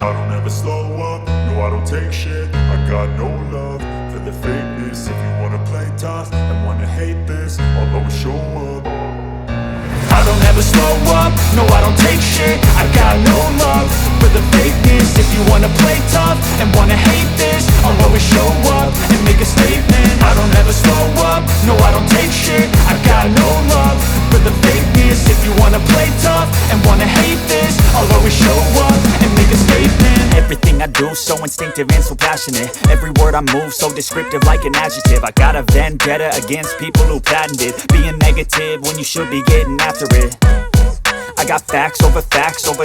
I don't ever slow up, no I don't take shit. I got no love for the fakeness. If you wanna play tough and wanna hate this, I'll always show up. I don't ever slow up, no I don't take shit. I got no love for the fakeness. If you wanna play tough and wanna hate this, I'll always show up and make a statement. I don't ever slow up, no I don't take shit. I got no love for the fakeness. If you wanna play tough and wanna hate this, I'll always show up and make a statement. Everything I do so instinctive and so passionate. Every word I move so descriptive like an adjective. I got a vendetta against people who patented being negative when you should be getting after it. I got facts over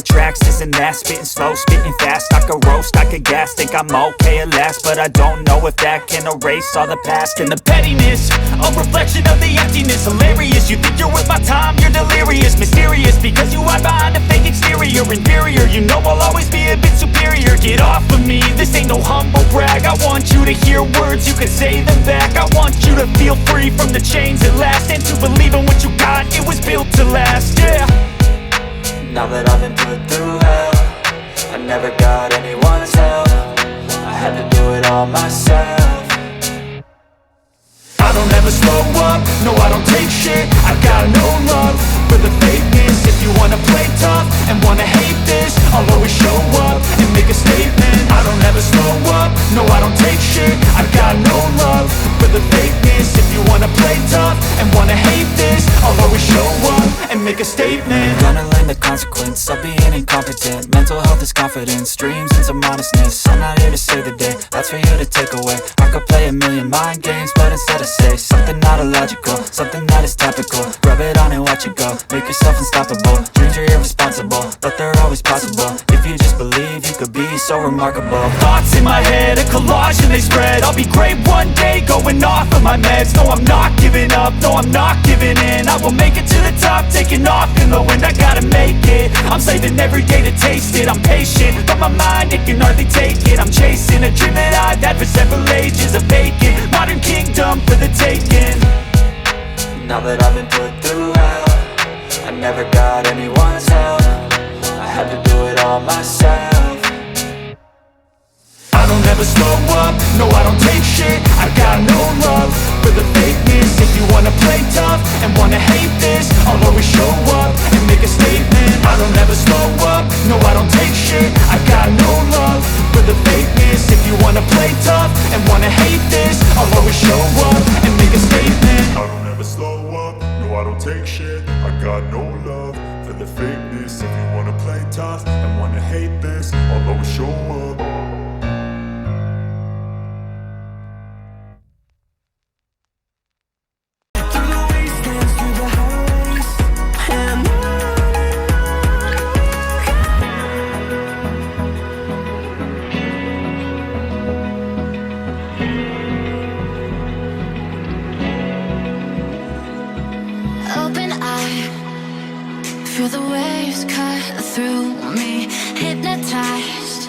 tracks, this and that. Spitting slow, spitting fast. I could roast, I could gas. Think I'm okay at last, but I don't know if that can erase all the past. And the pettiness, a reflection of the emptiness. Hilarious, you think you're worth my time, you're delirious. Mysterious, because you hide behind a fake exterior. Inferior, you know I'll always be a bit superior. Get off of me, this ain't no humble brag. I want you to hear words, you can say them back. I want you to feel free from the chains at last, and to believe in what you got, it was built to last, yeah. Now that I've been put through hell, I never got anyone's help. I had to do it all myself. I don't ever slow up, no I don't take shit. I got no love for the fakeness. If you wanna play tough and wanna hate this, I'll always show up and make a statement. I don't ever slow up, no I don't take shit. I got no love for the fakeness. If you wanna play tough and wanna hate this, I'll always show up and make a statement. Gonna learn the consequence of being incompetent. Mental health is confidence, dreams and some honestness. I'm not here to save the day, that's for you to take away. I could play a million mind games, but instead I say something not illogical, something that is topical. Rub it on and watch it go, make yourself unstoppable. Dreams are irresponsible, but they're always possible. If you just believe, you could be so remarkable. Thoughts in my head, a collage and they spread. I'll be great one day, going off of my meds. No, I'm not giving up, no, I'm not giving in. I will make it to the top, taking off in the wind. I gotta make it, I'm saving every day to taste it. I'm patient, but my mind, it can hardly take it. I'm chasing a dream that I've had for several ages. A vacant, modern kingdom for the taking. Now that I've been put through hell, I never got anyone's help. I had to do it all myself. I don't ever slow up, no I don't take shit. I got no love for the fakeness. If you wanna play tough and wanna hate this, I'll always show up and make a statement. I don't ever slow up, no I don't take shit. I got no love for the fakeness. If you wanna play tough and wanna hate this, I'll always show up and make a statement. I don't ever slow up, no I don't take shit. I got no love for the fakeness. If you wanna play tough and wanna hate this, I'll always show up. Feel the waves cut through me, hypnotized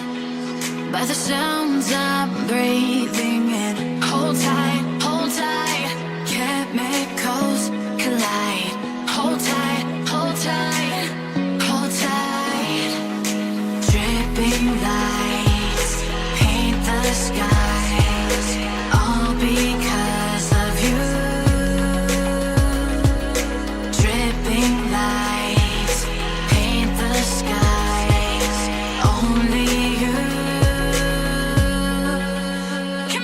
by the sounds I'm breathing in. Hold tight, chemicals collide. Hold tight, hold tight, hold tight. Dripping lights paint the skies, all because of you. Dripping lights paint the skies, only you can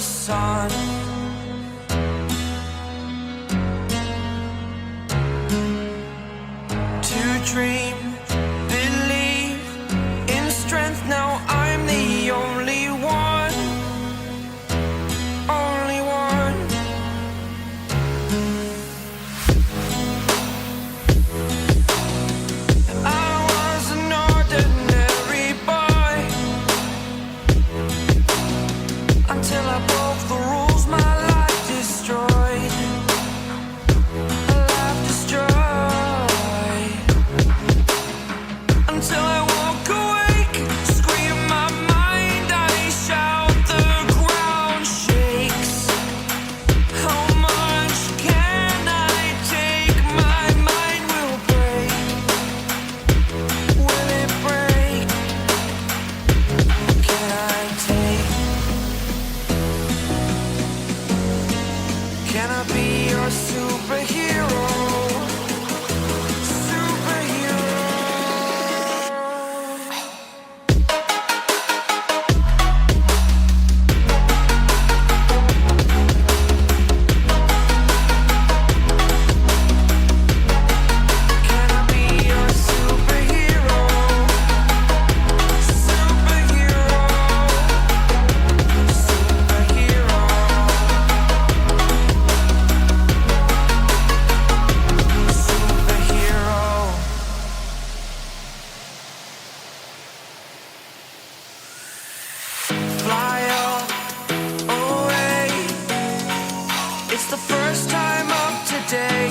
sun. To dream, believe in strength. Now I'm the only one, only one. I was an ordinary boy until I broke the rules. My life destroyed, a life destroyed. Until I walk awake, scream my mind, I shout, the ground shakes. How much can I take? My mind will break. Will it break? Can I take? Can I be your superhero? Superhero. Can I be your superhero? Superhero. Superhero. Superhero. Fly away. It's the first time of today.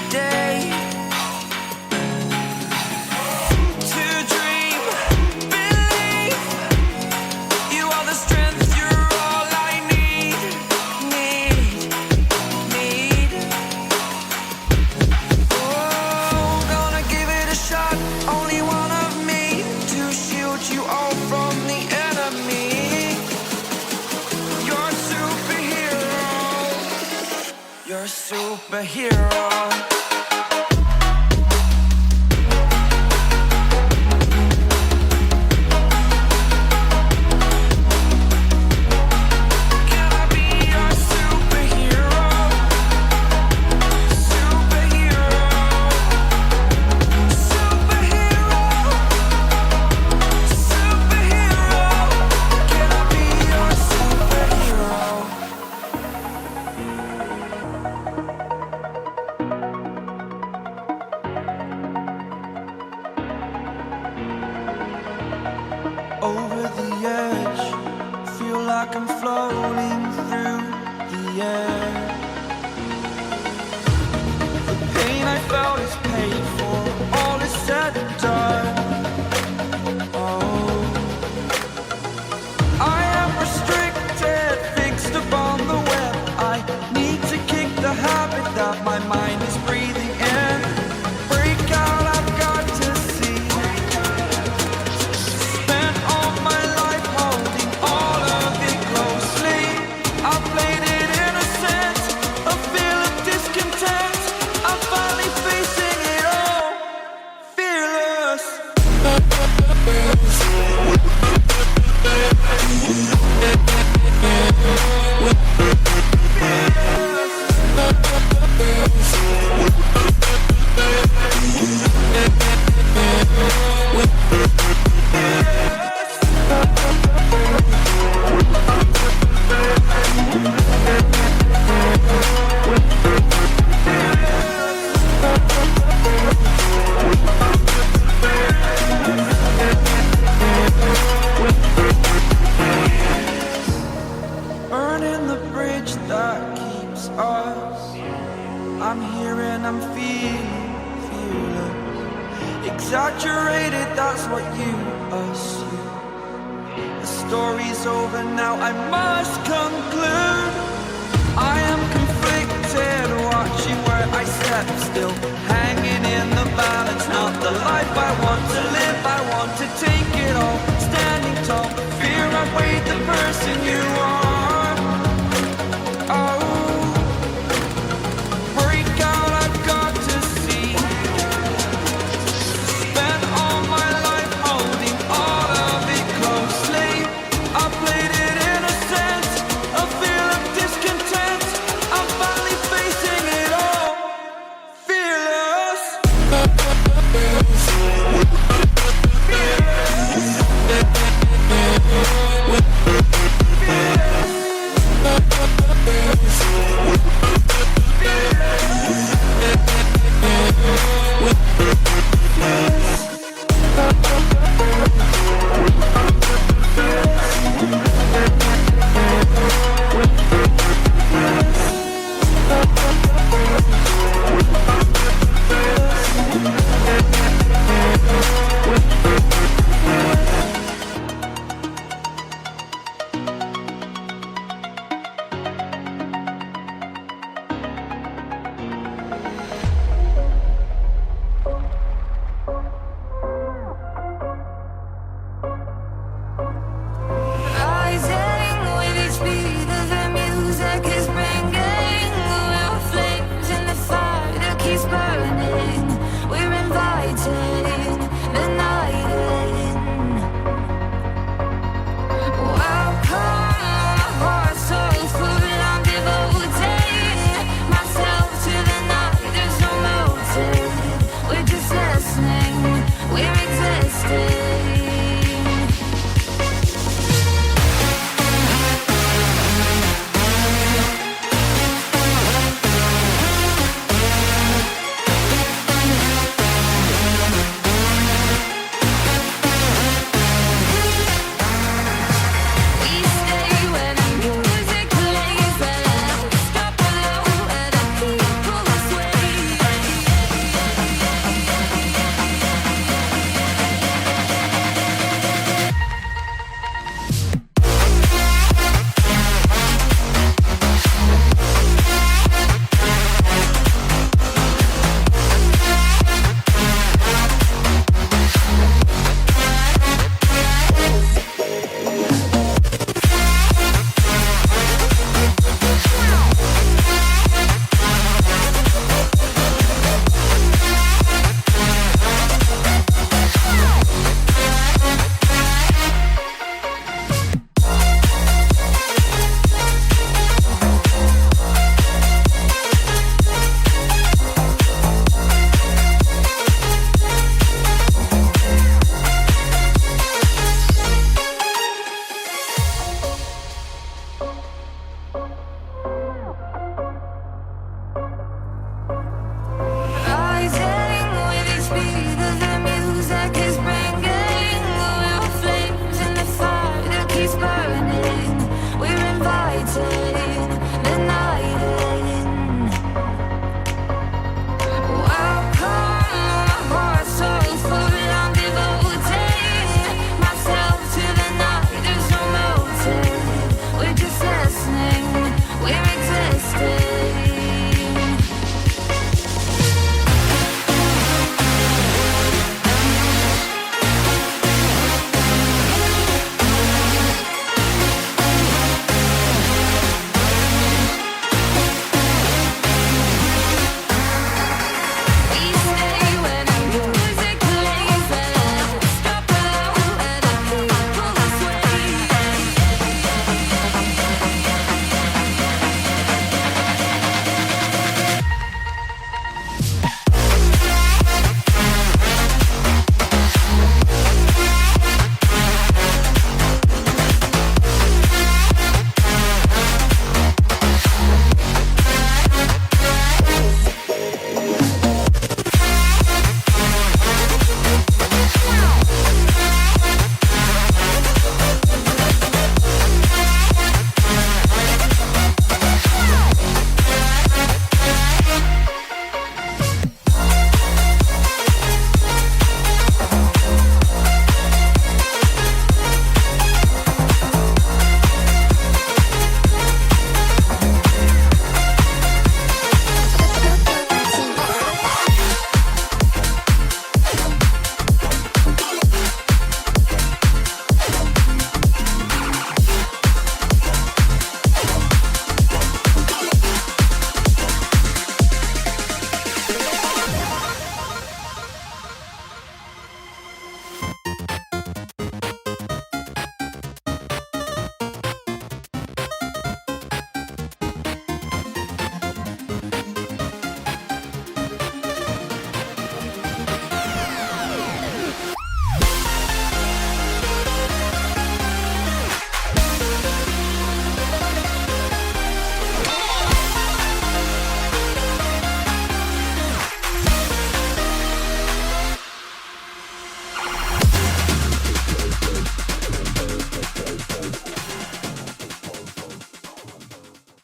Today. To dream, believe. You are the strength, you're all I need. Need. Oh, gonna give it a shot. Only one of me to shield you all from the enemy. You're a superhero. You're a superhero. Can I be your superhero? Superhero. Superhero. Superhero. Can I be your superhero? Over the edge, feel like I'm floating through the air. The pain I felt is paid for, all is said and done. Oh, I am restricted, fixed upon the web. I need to kick the habit that my mind is breathing in. Break out, I've got to see. Spent all my life holding all of it closely. I played it innocent, a feel of discontent. I'm finally facing it all, fearless. Burning the bridge that keeps us. I'm here and I'm feeling fearless. Exaggerated, that's what you assume. The story's over now, I must conclude. I am conflicted, watching where I step still, hanging in the balance. Not the life I want to live, I want to take it all. Standing tall, fear I wait